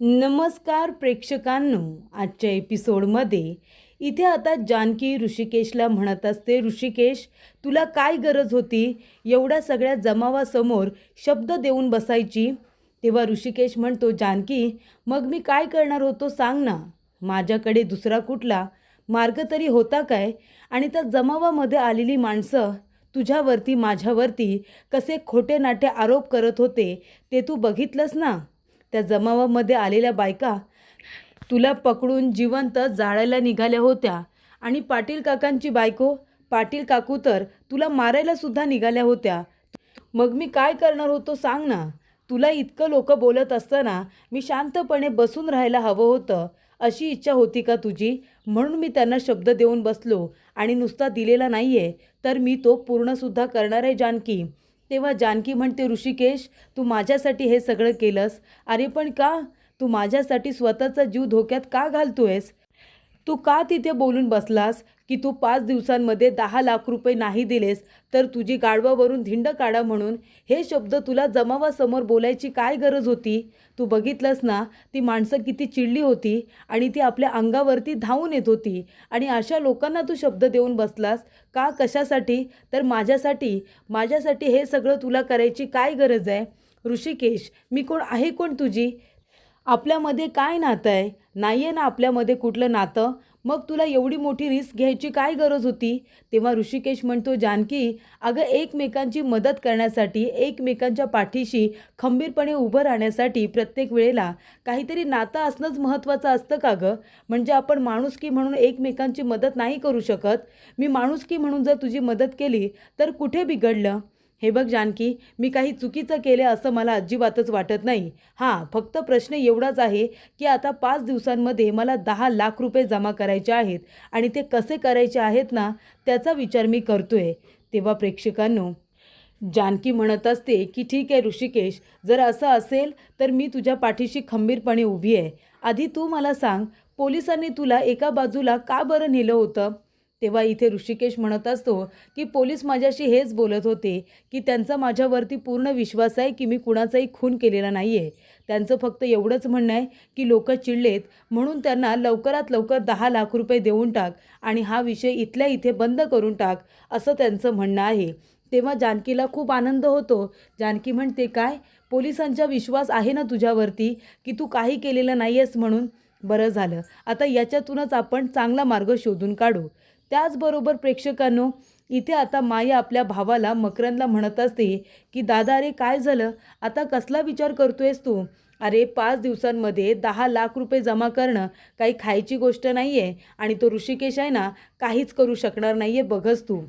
नमस्कार प्रेक्षकांनो, आजच्या एपिसोडमध्ये इथे आता जानकी ऋषिकेशला म्हणत असते, ऋषिकेश तुला काय गरज होती एवढ्या सगळ्या जमावासमोर शब्द देऊन बसायची. तेव्हा ऋषिकेश म्हणतो, जानकी मग मी काय करणार होतो सांग ना, माझ्याकडे दुसरा कुठला मार्ग तरी होता काय. आणि त्या जमावामध्ये आलेली माणसं तुझ्यावरती माझ्यावरती कसे खोटे नाटे आरोप करत होते ते तू बघितलंस ना. त्या जमावामध्ये आलेल्या बायका तुला पकडून जिवंत जाळायला निघाल्या होत्या आणि पाटील काकांची बायको पाटील काकू तर तुला मारायला सुद्धा निघाल्या होत्या. मग मी काय करणार होतो सांग ना. तुला इतकं लोक बोलत असताना मी शांतपणे बसून राहायला हवं होतं अशी इच्छा होती का तुझी. म्हणून मी त्यांना शब्द देऊन बसलो आणि नुसता दिलेला नाही आहे तर मी तो पूर्णसुद्धा करणार आहे जानकी. तेव्हा जानकी म्हणते, ऋषिकेश तू माझ्यासाठी हे सगळं केलंस. अरे पण का, तू माझ्यासाठी स्वतःचा जीव धोक्यात का घालतोयस. तू का तिथे बोलून बसलास की तू 5 दिवसांमध्ये 10 लाख रुपये नाही दिलेस तर तुझी गाढवावरून धिंड काढा म्हणून. हे शब्द तुला जमावासमोर बोलायची काय गरज होती. तू बघितलंस ना ती माणसं किती चिडली होती आणि ती आपल्या अंगावरती धावून येत होती. आणि अशा लोकांना तू शब्द देऊन बसलास का, कशासाठी. तर माझ्यासाठी हे सगळं तुला करायची काय गरज आहे. ऋषिकेश मी कोण आहे, कोण तुझी. आपल्यामध्ये काय नातं आहे, नाही आहे ना आपल्यामध्ये कुठलं नातं. मग तुला एवढी मोठी रिस्क घ्यायची काय गरज होती. तेव्हा ऋषिकेश म्हणतो, जानकी अगं एकमेकांची मदत करण्यासाठी, एकमेकांच्या पाठीशी खंबीरपणे उभं राहण्यासाठी प्रत्येक वेळेला काहीतरी नातं असणंच महत्त्वाचं असतं का गं. म्हणजे आपण माणुसकी म्हणून एकमेकांची मदत नाही करू शकत. मी माणुसकी म्हणून जर तुझी मदत केली तर कुठे बिघडलं. हे बघ जानकी, मी काही चुकीचं केलं असं मला अजिबातच वाटत नाही. हां, फक्त प्रश्न एवढाच आहे की आता 5 दिवसांमध्ये मला 10 लाख रुपये जमा करायचे आहेत आणि ते कसे करायचे आहेत ना त्याचा विचार मी करतोय. तेव्हा प्रेक्षकांनो, जानकी म्हणत असते की ठीक आहे ऋषिकेश, जर असं असेल तर मी तुझ्या पाठीशी खंबीरपणे उभी आहे. आधी तू मला सांग, पोलिसांनी तुला एका बाजूला का बरं नेलं होतं. तेव्हा इथे ऋषिकेश म्हणत असतो की पोलीस माझ्याशी हेच बोलत होते की त्यांचा माझ्यावरती पूर्ण विश्वास आहे की मी कुणाचाही खून केलेला नाही आहे. त्यांचं फक्त एवढंच म्हणणं आहे की लोक चिडलेत म्हणून त्यांना लवकरात लवकर 10 लाख रुपये देऊन टाक आणि हा विषय इथल्या इथे बंद करून टाक, असं त्यांचं म्हणणं आहे. तेव्हा जानकीला खूप आनंद होतो. जानकी म्हणते, काय पोलिसांचा विश्वास आहे ना तुझ्यावरती की तू काही केलेलं नाही आहेस म्हणून. बरं झालं, आता याच्यातूनच आपण चांगला मार्ग शोधून काढू. त्याचबरोबर प्रेक्षकांनो, इथे आता माया आपल्या भावाला मकरंदला म्हणत असते की दादा अरे काय झालं, आता कसला विचार करतोयस तू. अरे 5 दिवसांमध्ये 10 लाख रुपये जमा करणं काही खायची गोष्ट नाही आहे आणि तो ऋषिकेश आहे ना काहीच करू शकणार नाही आहे, बघच तू.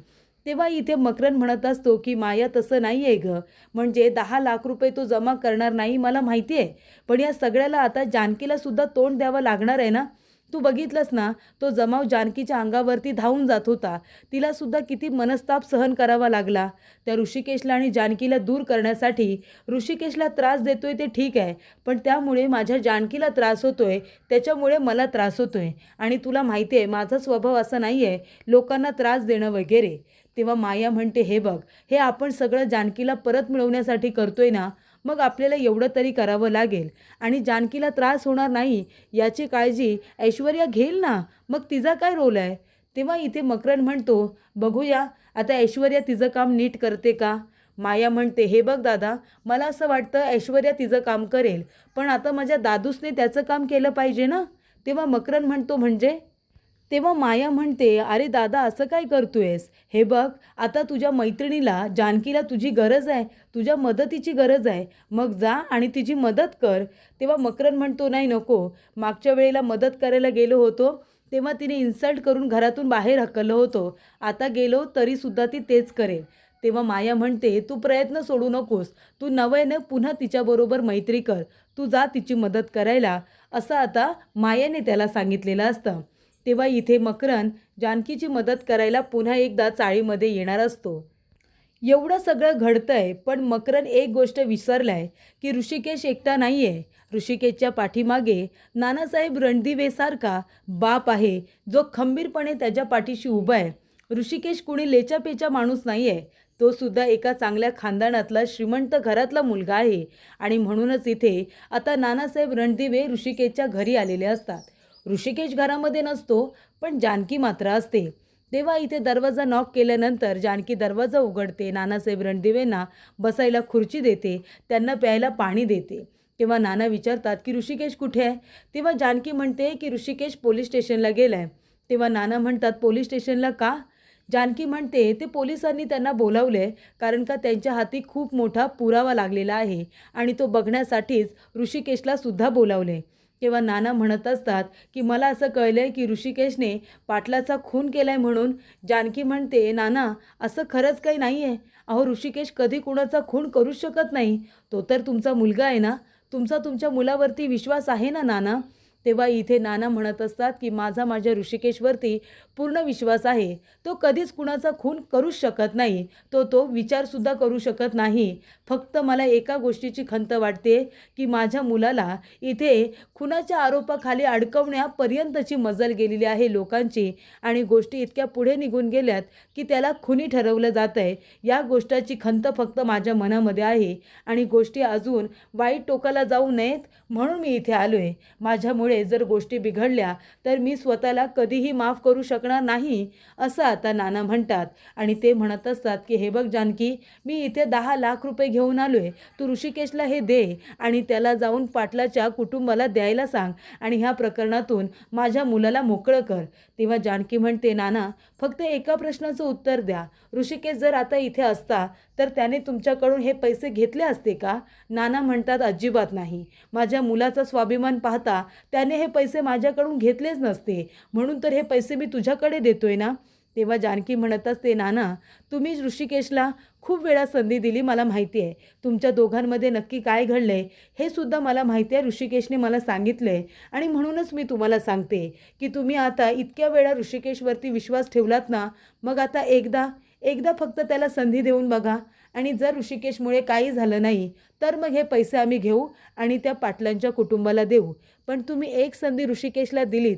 तेव्हा इथे मकरंद म्हणत असतो की माया तसं नाही आहे गं, म्हणजे 10 लाख रुपये तो जमा करणार नाही मला माहिती आहे, पण या सगळ्याला आता जानकीला सुद्धा तोंड द्यावं लागणार आहे ना. तू बघितलंस ना, तो जमाव जानकीच्या अंगावरती धावून जात होता. तिलासुद्धा किती मनस्ताप सहन करावा लागला. त्या ऋषिकेशला आणि जानकीला दूर करण्यासाठी ऋषिकेशला त्रास देतोय ते ठीक आहे, पण त्यामुळे माझ्या जानकीला त्रास होतोय, त्याच्यामुळे मला त्रास होतोय. आणि तुला माहिती आहे माझा स्वभाव असा नाही आहे लोकांना त्रास देणं वगैरे. तेव्हा माया म्हणते, हे बघ, हे आपण सगळं जानकीला परत मिळवण्यासाठी करतोय ना, मग आपल्याला एवढं तरी करावं लागेल. आणि जानकीला त्रास होणार नाही याची काळजी ऐश्वर्या घेईल ना, मग तिचा काय रोल आहे. तेव्हा इथे मकरंद म्हणतो, बघूया आता ऐश्वर्या तिचं काम नीट करते का. माया म्हणते, हे बघ दादा, मला असं वाटतं ऐश्वर्या तिचं काम करेल, पण आता माझ्या दादूसने त्याचं काम केलं पाहिजे ना. तेव्हा मकरंद म्हणतो, म्हणजे. तेव्हा माया म्हणते, अरे दादा असं काय करतोयस. हे बघ, आता तुझ्या मैत्रिणीला जानकीला तुझी गरज आहे, तुझ्या मदतीची गरज आहे, मग जा आणि तिची मदत कर. तेव्हा मकरंद म्हणतो, नाही नको, मागच्या वेळेला मदत करायला गेलो होतो तेव्हा तिने इन्सल्ट करून घरातून बाहेर हकललं होतं, आता गेलो तरीसुद्धा ती तेच करेल. तेव्हा माया म्हणते, तू प्रयत्न सोडू नकोस, तू नव्यानं पुन्हा तिच्याबरोबर मैत्री कर, तू जा तिची मदत करायला, असं आता मायाने त्याला सांगितलेलं असतं. तेव्हा इथे मकरंद जानकीची मदत करायला पुन्हा एकदा चाळीमध्ये येणार असतो. एवढं सगळं घडतंय पण मकरंद एक गोष्ट विसरलाय की ऋषिकेश एकटा नाही आहे. ऋषिकेशच्या पाठीमागे नानासाहेब रणदिवेसारखा बाप आहे जो खंबीरपणे त्याच्या पाठीशी उभा आहे. ऋषिकेश कुणी लेचापेचा माणूस नाही आहे, तो सुद्धा एका चांगल्या खानदानातला श्रीमंत घरातला मुलगा आहे आणि म्हणूनच इथे आता नानासाहेब रणदिवे ऋषिकेशच्या घरी आलेले असतात। ऋषिकेश घरामध्ये नसतो, पण जानकी मात्र असते। तेव्हा इथे दरवाजा नॉक केल्यानंतर जानकी दरवाजा उघडते, नानासाहेब रणदिवेंना बसायला खुर्ची देते, त्यांना प्यायला पाणी देते। तेव्हा नाना विचारतात की ऋषिकेश कुठे आहे? तेव्हा जानकी म्हणते की ऋषिकेश पोलीस स्टेशनला गेलाय। तेव्हा नाना म्हणतात पोलीस स्टेशनला का? जानकी म्हणते ते पोलिसांनी त्यांना बोलावले कारण का त्यांच्या हाती खूप मोठा पुरावा लागलेला आहे आणि तो बघण्यासाठीच ऋषिकेशला सुद्धा बोलावले। तेव्हा नाना म्हणत असतात की मला असं कळलंय की ऋषिकेशने पाटलाचा खून केलाय म्हणून। जानकी म्हणते नाना असं खरंच काही नाही आहे, अहो ऋषिकेश कधी कुणाचा खून करूच शकत नाही, तो तर तुमचा मुलगा आहे ना, तुमच्या मुलावरती विश्वास आहे ना नाना? तेव्हा इथे नाना म्हणत असतात की माझ्या ऋषिकेशवरती पूर्ण विश्वास आहे, तो कधीच कुणाचा खून करूच शकत नाही, तो विचारसुद्धा करू शकत नाही। फक्त मला एका गोष्टीची खंत वाटते की माझ्या मुलाला इथे खुनाच्या आरोपाखाली अडकवण्यापर्यंतची मजल गेलेली आहे लोकांची आणि गोष्टी इतक्या पुढे निघून गेल्यात की त्याला खुनी ठरवलं जात आहे। या गोष्टीची खंत फक्त माझ्या मनामध्ये आहे आणि गोष्टी अजून वाईट टोकाला जाऊ नयेत म्हणून मी इथे आलो आहे। माझ्यामुळे जर गोष्टी बिघडल्या तर मी स्वतःला कधीही माफ करू शकणार नाही, असं आता नाना म्हणतात। आणि ते म्हणत असतात की हे बघ जानकी, मी इथे 10 लाख रुपये घेऊन आलो आहे, तू ऋषिकेशला हे दे आणि त्याला जाऊन पाटलाच्या कुटुंबाला द्यायला सांग आणि ह्या प्रकरणातून माझ्या मुलाला मोकळं कर। तेव्हा जानकी म्हणते नाना फक्त एका प्रश्नाचं उत्तर द्या, ऋषिकेश जर आता इथे असता तर त्याने तुमच्याकडून हे पैसे घेतले असते का? नाना म्हणतात अजिबात नाही, माझ्या मुलाचा स्वाभिमान पाहता त्याने हे पैसे माझ्याकडून घेतलेच नसते, म्हणून तर हे पैसे मी तुझ्याकडे देतोय ना। तेव्हा जानकी म्हणत असते नाना तुम्ही ऋषिकेशला खूप वेळा संधी दिली, मला माहिती आहे तुमच्या दोघांमध्ये नक्की काय घडलंय हे सुद्धा मला माहिती आहे, ऋषिकेशने मला सांगितलंय आणि म्हणूनच मी तुम्हाला सांगते की तुम्ही आता इतक्या वेळा ऋषिकेशवरती विश्वास ठेवलात ना, मग आता एकदा फक्त त्याला संधी देऊन बघा आणि जर ऋषिकेशमुळे काही झालं नाही तर मग हे पैसे आम्ही घेऊ आणि त्या पाटलांच्या कुटुंबाला देऊ। पण तुम्ही एक संधी ऋषिकेशला दिलीत,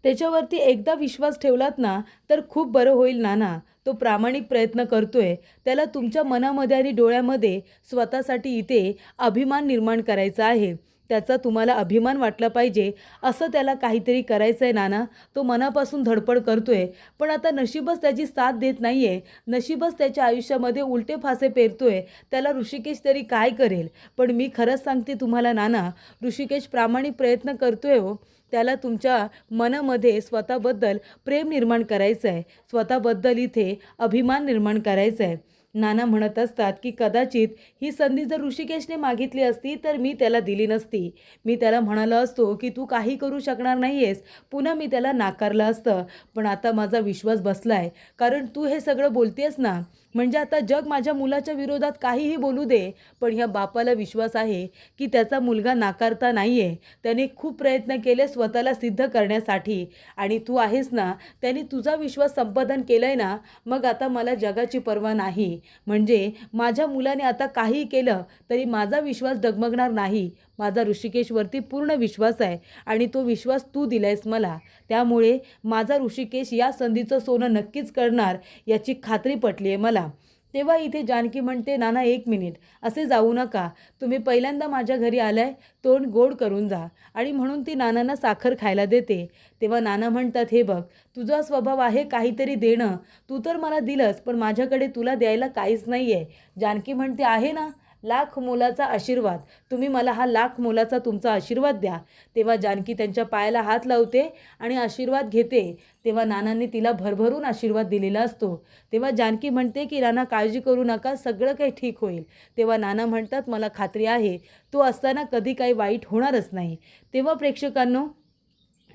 त्याच्यावरती एकदा विश्वास ठेवलात ना तर खूप बरं होईल नाना। तो प्रामाणिक प्रयत्न करतोय, त्याला तुमच्या मनामध्ये आणि डोळ्यामध्ये स्वतःसाठी इथे अभिमान निर्माण करायचा आहे, त्याचा तुम्हाला अभिमान वाटला पाहिजे असं त्याला काहीतरी करायचं आहे नाना। तो मनापासून धडपड करतोय, पण आता नशीबच त्याची साथ देत नाही आहे, नशीबच त्याच्या आयुष्यामध्ये उलटे फासे पेरतोय, त्याला ऋषिकेश तरी काय करेल। पण मी खरंच सांगते तुम्हाला नाना, ऋषिकेश प्रामाणिक प्रयत्न करतोय हो, त्याला तुमच्या मनामध्ये स्वतःबद्दल प्रेम निर्माण करायचं आहे, स्वतःबद्दल इथे अभिमान निर्माण करायचा आहे। नाना म्हणत असतात की कदाचित ही संधी जर ऋषिकेशने मागितली असती तर मी त्याला दिली नसती, मी त्याला म्हणालो असतो की तू काही करू शकणार नाही आहेस, पुन्हा मी त्याला नाकारलं असतं। पण आता माझा विश्वास बसला आहे कारण तू हे सगळं बोलतेस ना, म्हणजे आता जग माझ्या मुलाच्या विरोधात काहीही बोलू दे, पण ह्या बापाला विश्वास आहे की त्याचा मुलगा नाकारता नाही आहे, त्याने खूप प्रयत्न केले स्वतःला सिद्ध करण्यासाठी आणि तू आहेस ना, त्याने तुझा विश्वास संपादन केलं आहे ना, मग आता मला जगाची पर्वा नाही, म्हणजे माझ्या मुलाने आता काही केलं तरी माझा विश्वास डगमगणार नाही। माझा ऋषिकेशवरती पूर्ण विश्वास आहे आणि तो विश्वास तू दिलायस मला, त्यामुळे माझा ऋषिकेश या संधीचं सोनं नक्कीच करणार याची खात्री पटली आहे मला। तेव्हा इथे जानकी म्हणते नाना एक मिनिट, असे जाऊ नका, तुम्ही पहिल्यांदा माझ्या घरी आलाय, तोंड गोड करून जा आणि म्हणून ती नानांना साखर खायला देते। तेव्हा नाना म्हणतात हे बघ, तुझा स्वभाव आहे काहीतरी देणं, तू तर मला दिलंस पण माझ्याकडे तुला द्यायला काहीच नाही आहे। जानकी म्हणते आहे ना लाख मोलाचा आशीर्वाद, तुम्ही मला हा लाख मोलाचा तुमचा आशीर्वाद द्या। तेव्हा जानकी त्यांच्या पायाला हात लावते आणि आशीर्वाद घेते, तेव्हा नानांनी तिला भरभरून आशीर्वाद दिलेला असतो। तेव्हा जानकी म्हणते की नाना काळजी करू नका, सगळं काही ठीक होईल। तेव्हा नाना म्हणतात मला खात्री आहे तो असताना कधी काही वाईट होणारच नाही। तेव्हा प्रेक्षकांनो,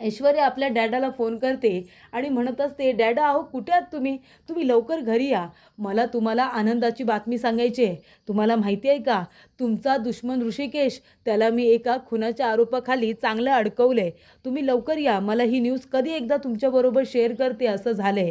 ऐश्वर्या आपल्या डॅडाला फोन करते आणि म्हणत असते डॅडा अहो कुठे आहात तुम्ही लवकर घरी या, मला तुम्हाला आनंदाची बातमी सांगायची आहे। तुम्हाला माहिती आहे का, तुमचा दुश्मन ऋषिकेश, त्याला मी एका खुनाच्या आरोपाखाली चांगलं अडकवलंय, तुम्ही लवकर या, मला ही न्यूज कधी एकदा तुमच्याबरोबर शेअर करते असं झालंय।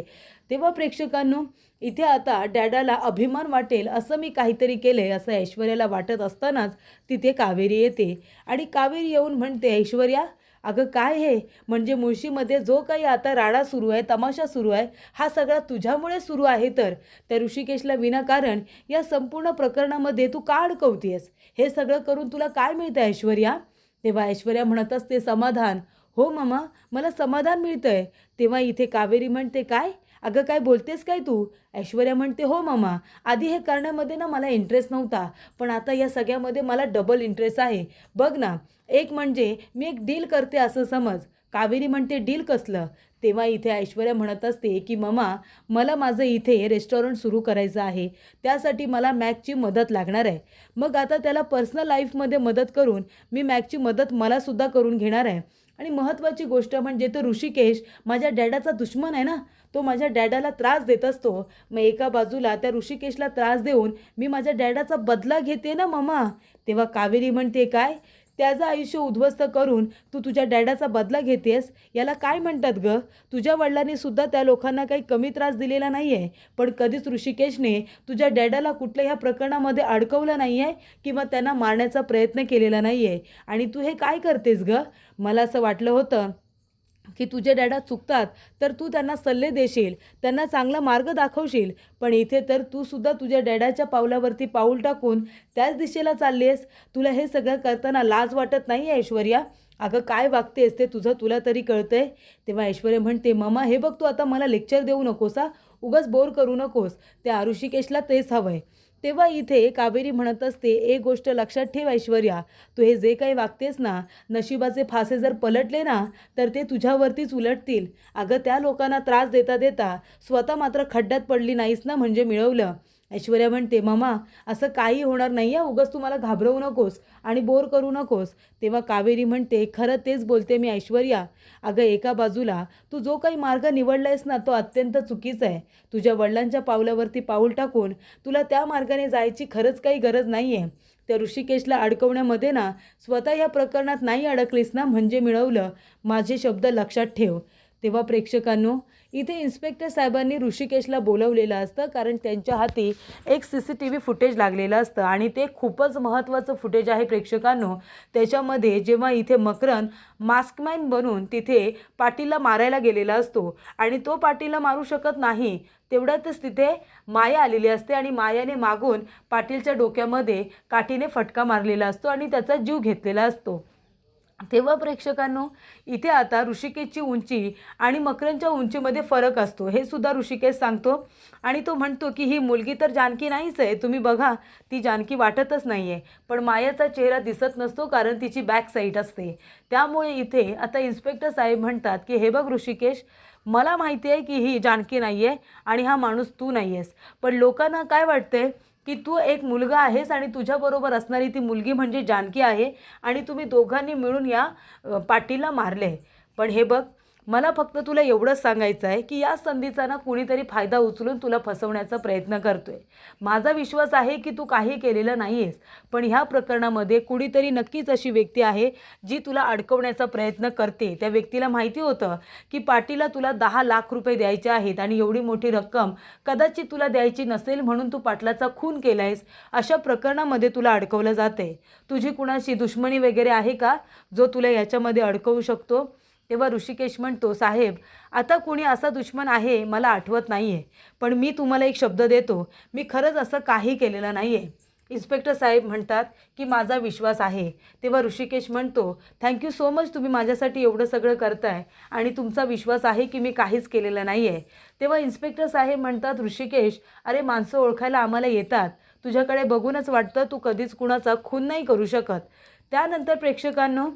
तेव्हा प्रेक्षकांनो, इथे आता डॅडाला अभिमान वाटेल असं मी काहीतरी केलंय असं ऐश्वर्याला वाटत असतानाच तिथे कावेरी येते आणि कावेरी येऊन म्हणते ऐश्वर्या अगं काय हे, म्हणजे मुळशीमध्ये जो काही आता राडा सुरू आहे, तमाशा सुरू आहे, हा सगळा तुझ्यामुळे सुरू आहे. तर त्या ऋषिकेशला विनाकारण या संपूर्ण प्रकरणामध्ये तू का अडकवतेस? हे सगळं करून तुला काय मिळतं ऐश्वर्या? तेव्हा ऐश्वर्या म्हणत असते, समाधान. हो मामा, मला समाधान मिळतंय. तेव्हा इथे कावेरी म्हणते, काय अगं काय बोलतेस काय तू? ऐश्वर्या म्हणते, हो मामा, आधी हे करण्यामध्ये ना मला इंटरेस्ट नव्हता, पण आता या सगळ्यामध्ये मला डबल इंटरेस्ट आहे. बघ ना, एक म्हणजे मी एक डील करते असं समज. कावेरी म्हणते, डील कसलं? तेव्हा इथे ऐश्वर्या म्हणत असते की ममा, मला माझं इथे रेस्टॉरंट सुरू करायचं आहे, त्यासाठी मला मॅकची मदत लागणार आहे. मग आता त्याला पर्सनल लाईफमध्ये मदत करून मी मॅकची मदत मलासुद्धा करून घेणार आहे. आणि महत्त्वाची गोष्ट म्हणजे तो ऋषिकेश माझ्या डॅडाचा दुश्मन आहे ना, तो माझ्या डॅडाला त्रास देत असतो. मग एका बाजूला त्या ऋषिकेशला त्रास देऊन मी माझ्या डॅडाचा बदला घेते ना ममा. तेव्हा कावेरी म्हणते, काय त्याचं आयुष्य उद्ध्वस्त करून तू तुझ्या डॅडाचा बदला घेतेस, याला काय म्हणतात गं? तुझ्या वडिलांनी सुद्धा त्या लोकांना काही कमी त्रास दिलेला नाही आहे, पण कधीच ऋषिकेशने तुझ्या डॅडाला कुठल्या ह्या प्रकरणामध्ये अडकवलं नाही आहे किंवा त्यांना मारण्याचा प्रयत्न केलेला नाही आहे. आणि तू हे काय करतेस गं? मला असं वाटलं होतं की तुझे डॅडा चुकतात तर तू त्यांना सल्ले देशील, त्यांना चांगला मार्ग दाखवशील, पण इथे तर तू सुद्धा तुझ्या डॅडाच्या पावलावरती पाऊल टाकून त्याच दिशेला चालली आहेस. तुला हे सगळं करताना लाज वाटत नाही आहे ऐश्वर्या? अगं काय वागतेस ते तुझं तुला तरी कळतंय? तेव्हा ऐश्वर्या म्हणते, ममा हे बघ, तू आता मला लेक्चर देऊ नकोस हा, उगाच बोर करू नकोस. त्या ऋषिकेशला तेच हवं आहे. तेव्हा इथे कावेरी म्हणत असते, एक गोष्ट लक्षात ठेव ऐश्वर्या, तू हे जे काही वागतेस ना, नशिबाचे फासे जर पलटले ना तर ते तुझ्यावरतीच उलटतील. अगं त्या लोकांना त्रास देता देता स्वतः मात्र खड्ड्यात पडली नाहीस ना, म्हणजे मिळवलं. ऐश्वर्या म्हणते, मामा असं काही होणार नाही आहे, उगाच तू मला घाबरवू नकोस आणि बोर करू नकोस. तेव्हा कावेरी म्हणते, खरं तेच बोलते मी ऐश्वर्या. अगं एका बाजूला तू जो काही मार्ग निवडला आहेस ना, तो अत्यंत चुकीचा आहे. तुझ्या वडिलांच्या पावलावरती पाऊल टाकून तुला त्या मार्गाने जायची खरंच काही गरज नाही आहे. त्या ऋषिकेशला अडकवण्यामध्ये ना स्वतः या प्रकरणात नाही अडकलीस ना, म्हणजे मिळवलं. माझे शब्द लक्षात ठेव. तेव्हा प्रेक्षकांनो, इथे इन्स्पेक्टर साहेबांनी ऋषिकेशला बोलवलेलं असतं, कारण त्यांच्या हाती एक CCTV फुटेज लागलेलं असतं आणि ते खूपच महत्त्वाचं फुटेज आहे प्रेक्षकांनो. त्याच्यामध्ये जेव्हा इथे मकरंद मास्कमॅन बनून तिथे पाटीलला मारायला गेलेला असतो आणि तो पाटीलला मारू शकत नाही, तेवढ्यातच तिथे माया आलेली असते आणि मायाने मागून पाटीलच्या डोक्यामध्ये काठीने फटका मारलेला असतो आणि त्याचा जीव घेतलेला असतो. तेव्हा प्रेक्षकांनो, इथे आता ऋषिकेशची उंची आणि मकरंदच्या उंचीमध्ये फरक असतो, हे सुद्धा ऋषिकेश सांगतो. आणि तो म्हणतो की ही मुलगी तर जानकी नाहीच आहे, तुम्ही बघा ती जानकी वाटतच नाही आहे. पण मायाचा चेहरा दिसत नसतो, कारण तिची बॅक साईड असते. त्यामुळे इथे आता इन्स्पेक्टर साहेब म्हणतात की हे बघ ऋषिकेश, मला माहिती आहे की ही जानकी नाही आहे आणि हा माणूस तू नाही आहेस, पण लोकांना काय वाटतंय की तू एक मुलगा आहेस आणि तुझ्याबरोबर असणारी ती मुलगी म्हणजे जानकी आहे आणि तुम्ही दोघांनी मिळून या पाटीलला मारले. पण हे बघ, मला फक्त तुला एवढंच सांगायचं आहे की या संधीचा ना कुणीतरी फायदा उचलून तुला फसवण्याचा प्रयत्न करतोय. माझा विश्वास आहे की तू काही केलेलं नाही आहेस, पण ह्या प्रकरणामध्ये कुणीतरी नक्कीच अशी व्यक्ती आहे जी तुला अडकवण्याचा प्रयत्न करते. त्या व्यक्तीला माहिती होतं की पाटीलला तुला 10 लाख रुपये द्यायचे आहेत आणि एवढी मोठी रक्कम कदाचित तुला द्यायची नसेल, म्हणून तू पाटलाचा खून केला आहेस. अशा प्रकरणामध्ये तुला अडकवलं जाते. तुझी कुणाशी दुश्मनी वगैरे आहे का जो तुला याच्यामध्ये अडकवू शकतो? तेव्हा ऋषिकेश म्हणतो, साहेब आता कोणी असा दुश्मन आहे मला आठवत नाही आहे, पण मी तुम्हाला एक शब्द देतो, मी खरंच असं काही केलेलं नाही आहे. इन्स्पेक्टर साहेब म्हणतात की माझा विश्वास आहे. तेव्हा ऋषिकेश म्हणतो, थँक्यू सो मच, तुम्ही माझ्यासाठी एवढं सगळं करताय आणि तुमचा विश्वास आहे की मी काहीच केलेलं नाही आहे. तेव्हा इन्स्पेक्टर साहेब म्हणतात, ऋषिकेश अरे माणसं ओळखायला आम्हाला येतात, तुझ्याकडे बघूनच वाटतं तू कधीच कुणाचा खून नाही करू शकत. त्यानंतर प्रेक्षकांनो,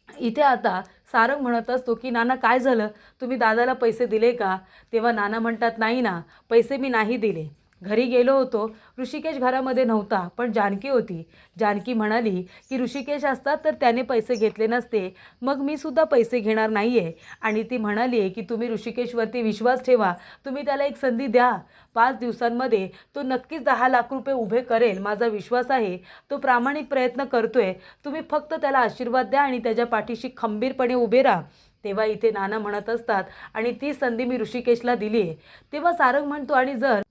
इथे आता सारंग म्हणत असतो की नाना काय झालं, तुम्ही दादाला पैसे दिले का? तेव्हा नाना म्हणतात, नाही ना, पैसे मी नाही दिले, घरी गेलो होतो. ऋषिकेश घरामध्ये नव्हता, पण जानकी होती. जानकी म्हणाली की ऋषिकेश असतात तर त्याने पैसे घेतले नसते, मग मी सुद्धा पैसे घेणार नाही आहे. आणि ती म्हणाली आहे की तुम्ही ऋषिकेशवरती विश्वास ठेवा, तुम्ही त्याला एक संधी द्या, 5 दिवसांमध्ये तो नक्कीच 10 लाख रुपये उभे करेल, माझा विश्वास आहे, तो प्रामाणिक प्रयत्न करतोय, तुम्ही फक्त त्याला आशीर्वाद द्या आणि त्याच्या पाठीशी खंबीरपणे उभे राहा. तेव्हा इथे नाना म्हणत असतात, आणि ती संधी मी ऋषिकेशला दिली आहे. तेव्हा सारंग म्हणतो, आणि जर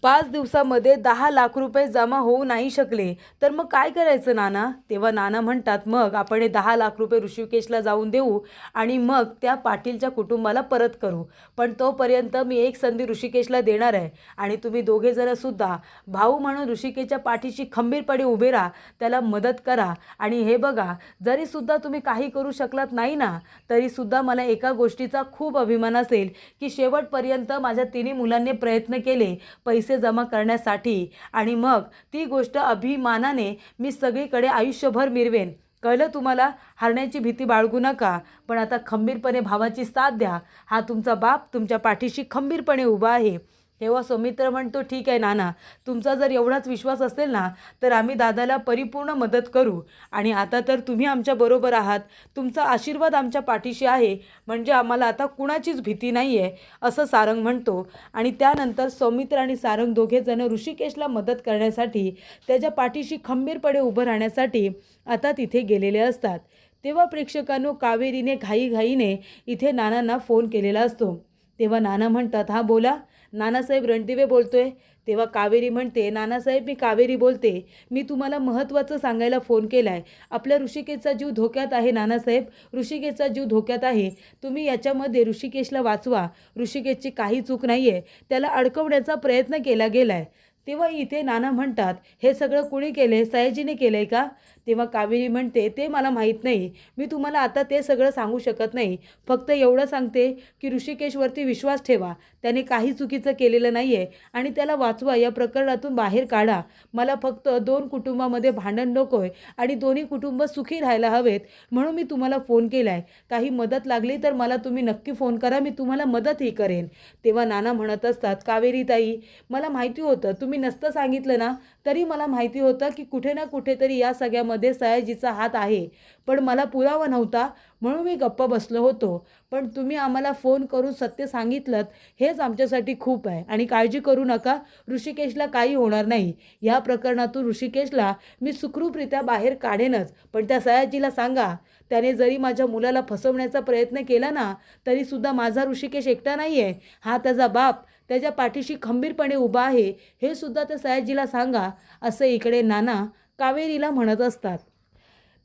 5 दिवसामध्ये 10 लाख रुपये जमा होऊ नाही शकले तर मग काय करायचं नाना? तेव्हा नाना म्हणतात, मग आपण हे 10 लाख रुपये ऋषिकेशला जाऊन देऊ आणि मग त्या पाटीलच्या कुटुंबाला परत करू. पण तोपर्यंत मी एक संधी ऋषिकेशला देणार आहे आणि तुम्ही दोघे जणसुद्धा भाऊ म्हणून ऋषिकेशच्या पाठीशी खंबीरपणे उभे राहा, त्याला मदत करा. आणि हे बघा, जरीसुद्धा तुम्ही काही करू शकलात नाही ना, तरीसुद्धा मला एका गोष्टीचा खूप अभिमान असेल की शेवटपर्यंत माझ्या तिन्ही मुलांनी प्रयत्न केले पैसे जमा करण्यासाठी आणि मग ती गोष्ट अभिमानाने मी सगळीकडे आयुष्यभर मिरवेन. कळलं तुम्हाला? हरण्याची भीती बाळगू नका, पण आता खंबीरपणे भावाची साथ द्या. हा तुमचा बाप तुमच्या पाठीशी खंबीरपणे उभा आहे. तेव्हा सौमित्र म्हणतो, ठीक आहे नाना, तुमचा जर एवढाच विश्वास असेल ना तर आम्ही दादाला परिपूर्ण मदत करू. आणि आता तर तुम्ही आमच्याबरोबर आहात, तुमचा आशीर्वाद आमच्या पाठीशी आहे, म्हणजे आम्हाला आता कुणाचीच भीती नाही आहे, असं सारंग म्हणतो. आणि त्यानंतर सौमित्र आणि सारंग दोघेजण ऋषिकेशला मदत करण्यासाठी, त्याच्या पाठीशी खंबीरपणे उभं राहण्यासाठी आता तिथे गेलेले असतात. तेव्हा प्रेक्षकांनो, कावेरीने घाईघाईने इथे नानांना फोन केलेला असतो. तेव्हा नाना म्हणतात, हां बोला. नानासाहेब रणदिवे बोलतोय. तेव्हा कावेरी म्हणते, नानासाहेब मी कावेरी बोलते, मी तुम्हाला महत्त्वाचं सांगायला फोन केला आहे. आपल्या ऋषिकेशचा जीव धोक्यात आहे नानासाहेब, ऋषिकेशचा जीव धोक्यात आहे. तुम्ही याच्यामध्ये ऋषिकेशला वाचवा. ऋषिकेशची काही चूक नाही आहे, त्याला अडकवण्याचा प्रयत्न केला गेला आहे. तेव्हा इथे नाना म्हणतात, हे सगळं कुणी केलं आहे? सयाजीने केलं आहे का? तेव्हा कावेरी म्हणते, ते मला माहीत नाही, मी तुम्हाला आता ते सगळं सांगू शकत नाही. फक्त एवढं सांगते की ऋषिकेशवरती विश्वास ठेवा, त्याने काही चुकीचं केलेलं नाही आहे आणि त्याला वाचवा, या प्रकरणातून बाहेर काढा. मला फक्त 2 कुटुंबामध्ये भांडण नको आहे आणि दोन्ही कुटुंब सुखी राहायला हवेत, म्हणून मी तुम्हाला फोन केला आहे. काही मदत लागली तर मला तुम्ही नक्की फोन करा, मी तुम्हाला मदतही करेन. तेव्हा नाना म्हणत असतात, कावेरी ताई, मला माहिती होतं, तुम्ही नसतं सांगितलं ना तरी मला माहिती होतं की कुठे ना कुठेतरी या सगळ्यामध्ये सयाजीचा हात आहे, पण मला पुरावा नव्हता म्हणून मी गप्प बसलो होतो. पण तुम्ही आम्हाला फोन करून सत्य सांगितलं, हेच आमच्यासाठी खूप आहे. आणि काळजी करू नका, ऋषिकेशला काही होणार नाही. या प्रकरणातून ऋषिकेशला मी सुखरूपरित्या बाहेर काढेनच. पण त्या सयाजीला सांगा, त्याने जरी माझ्या मुलाला फसवण्याचा प्रयत्न केला ना तरीसुद्धा माझा ऋषिकेश एकटा नाही आहे, हा त्याचा बाप त्याच्या पाठीशी खंबीरपणे उभा आहे, हे सुद्धा त्या सयाजीला सांगा, असं इकडे नाना कावेरीला म्हणत असतात.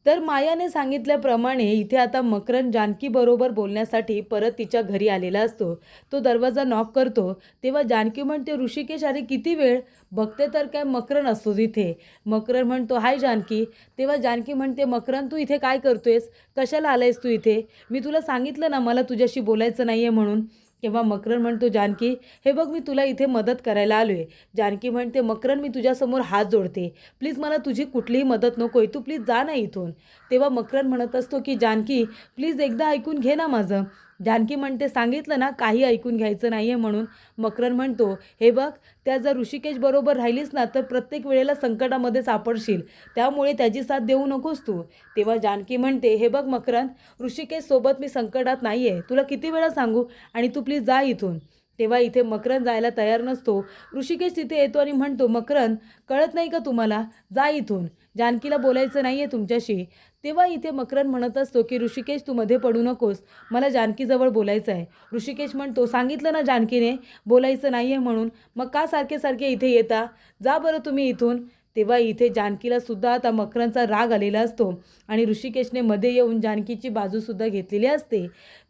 तर मायाने सांगितल्याप्रमाणे इथे आता मकरन जानकीबरोबर बोलण्यासाठी परत तिच्या घरी आलेला असतो. तो दरवाजा नॉक करतो. तेव्हा जानकी म्हणते, ऋषिकेश अरे किती वेळ? बघते तर काय मकरन असतो तिथे. मकरन म्हणतो, हाय जानकी. तेव्हा जानकी म्हणते, मकरन तू इथे काय करतोयस? कशाला आलायस तू इथे? मी तुला सांगितलं ना मला तुझ्याशी बोलायचं नाही आहे म्हणून. तेव्हा मकरन म्हणतो, जानकी हे बघ, मी तुला इथे मदत करायला आलो आहे. जानकी म्हणते, मकरन मी तुझ्यासमोर हात जोडते, प्लीज मला तुझी कुठलीही मदत नको आहे, तू प्लीज जा ना इथून. तेव्हा मकरन म्हणत असतो की जानकी प्लीज एकदा ऐकून घे ना माझं. जानकी म्हणते, सांगितलं ना काही ऐकून घ्यायचं नाही आहे म्हणून. मकरन म्हणतो, हे बघ, त्या जर ऋषिकेश बरोबर राहिलीस ना तर प्रत्येक वेळेला संकटामध्ये सापडशील, त्यामुळे त्याची साथ देऊ नकोस तू. तेव्हा जानकी म्हणते, हे बघ मकरन, ऋषिकेशसोबत मी संकटात नाही आहे, तुला किती वेळा सांगू, आणि तू प्लीज जा इथून. तेव्हा इथे मकरन जायला तयार नसतो. ऋषिकेश तिथे येतो आणि म्हणतो, मकरन कळत नाही का तुम्हाला? जा इथून, जानकीला बोलायचं नाही आहे तुमच्याशी. तेव्हा इथे मकरन म्हणत असतो की ऋषिकेश तू मध्ये पडू नकोस, मला जानकीजवळ बोलायचं आहे. ऋषिकेश म्हणतो, सांगितलं ना जानकीने बोलायचं नाही आहे म्हणून, मग का सारखे सारखे इथे येता? जा बरं तुम्ही इथून. तेव्हा इथे जानकीला सुद्धा आता मकरनचा राग आलेला असतो आणि ऋषिकेशने मध्ये येऊन जानकीची बाजूसुद्धा घेतलेली असते.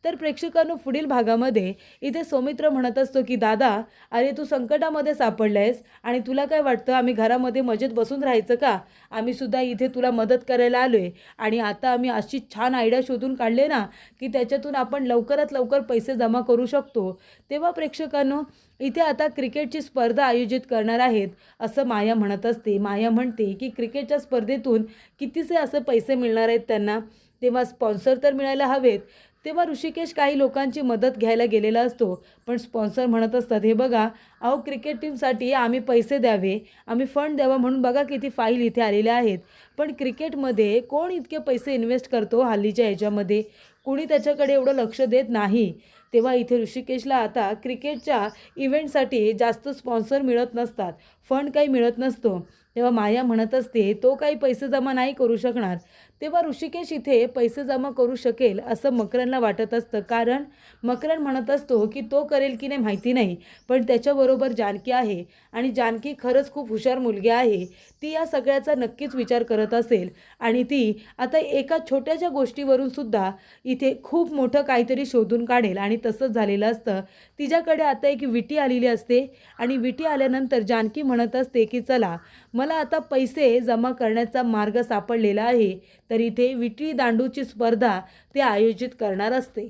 तर प्रेक्षकांनो, पुढील भागामध्ये इथे सौमित्र म्हणत असतो की दादा, अरे तू संकटामध्ये सापडला आहेस आणि तुला काय वाटतं आम्ही घरामध्ये मजेत बसून राहायचं का? आम्ही सुद्धा इथे तुला मदत करायला आलो आहे आणि आता आम्ही अशी छान आयडिया शोधून काढले ना की त्याच्यातून आपण लवकरात लवकर पैसे जमा करू शकतो. तेव्हा प्रेक्षकांनो, इथे आता क्रिकेटची स्पर्धा आयोजित करणार आहेत असं माया म्हणत असते. माया म्हणते की क्रिकेटच्या स्पर्धेतून कितीसे असे पैसे मिळणार आहेत त्यांना, तेव्हा स्पॉन्सर तर मिळायला हवेत. तेव्हा ऋषिकेश काही लोकांची मदत घ्यायला गेलेला असतो, पण स्पॉन्सर म्हणत असतात, हे बघा अहो, क्रिकेट टीमसाठी आम्ही पैसे द्यावे, आम्ही फंड द्यावा म्हणून बघा किती फाईल इथे आलेल्या आहेत, पण क्रिकेटमध्ये कोण इतके पैसे इन्व्हेस्ट करतो हल्लीच्या ह्याच्यामध्ये? कोणी त्याच्याकडे एवढं लक्ष देत नाही. तेव्हा इथे ऋषिकेशला आता क्रिकेटच्या इव्हेंटसाठी जास्त स्पॉन्सर मिळत नसतात, फंड काही मिळत नसतो. तेव्हा माया म्हणत असते, तो काही पैसे जमा नाही करू शकणार, तेव्हा ऋषिकेश इथे पैसे जमा करू शकेल असं मकरनला वाटत असतं, कारण मकरन म्हणत असतो की तो करेल की नाही माहिती नाही, पण त्याच्याबरोबर जानकी आहे आणि जानकी खरंच खूप हुशार मुलगी आहे. ती या सगळ्याचा नक्कीच विचार करत असेल आणि ती आता एका छोट्याशा गोष्टीवरून सुद्धा इथे खूप मोठं काहीतरी शोधून काढेल. आणि तसंच झालेलं असतं. तिच्याकडे आता एक विटी आलेली असते आणि विटी आल्यानंतर जानकी म्हणत असते की चला, मला आता पैसे जमा करण्याचा मार्ग सापडलेला आहे. तर इथे विटी दांडूची स्पर्धा ते आयोजित करणार असते.